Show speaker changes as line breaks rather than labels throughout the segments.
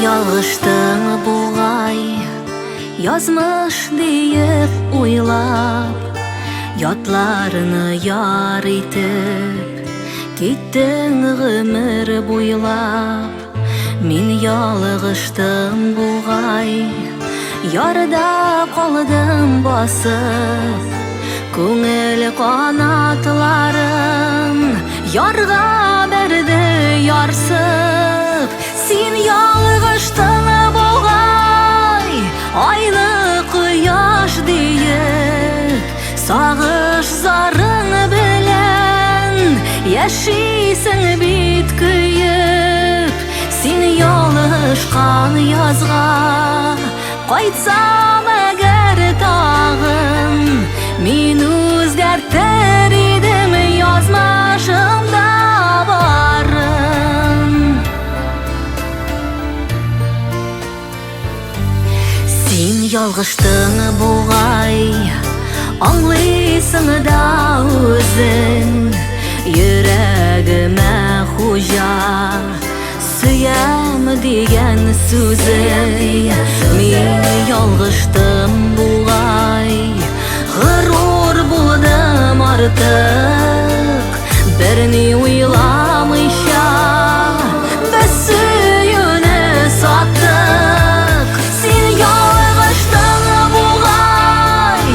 yalgıştım buğay, yazmış deyip uylap, yatlarını yar etip gittin ömür boylap. Min yalgıştım buğay, yarda kaldım basıp, көңіл қанатларын ярға берді ярсып. Сен ялғыштың бұғай, айлы құяш дейік, сағыш зарың білен яшисің бит күйіп. Сен ялышқан язға қайтсам әгер тағын, мен өзгәртер едім язмашымда барын. Сен ялғыштың бұғай, аңлайсың да өзің, йөрәгемә хуҗа сөям деген сүзің. Мен ялғыштым бұғай, ғырур болдым артық, біріне ойламайша біз сүйіні саттық. Сен ялғыштың бұғай,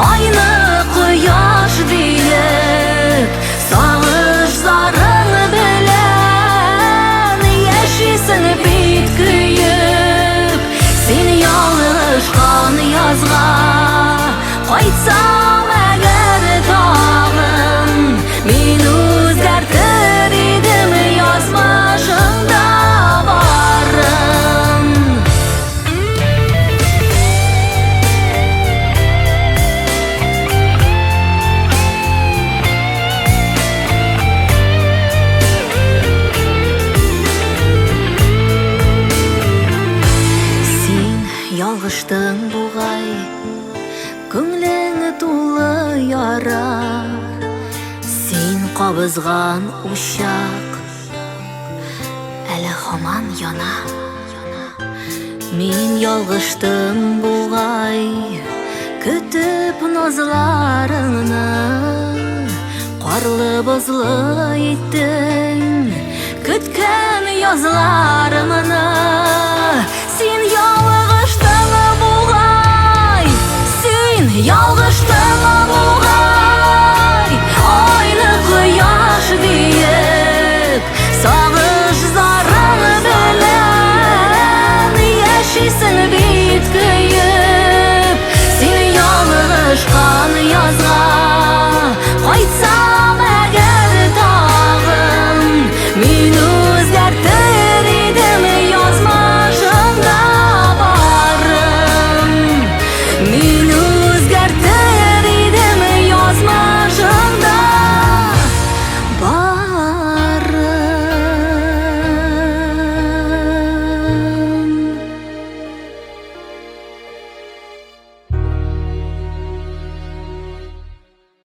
айлы құяш дейік, сағыш зарың білен яшисің бит күйіп. Сен ялышқан язға қайтсам әгер тағын, мен өзгәртер едім язмашымда барын. Сен ялғыштың бұғай, көңлің тулы яра, сен қабызған ушақ әлі хаман яна. Мен ялғыштым бұғай, күтіп назларыңны, қарлы бозлы еттің күткен язларымы.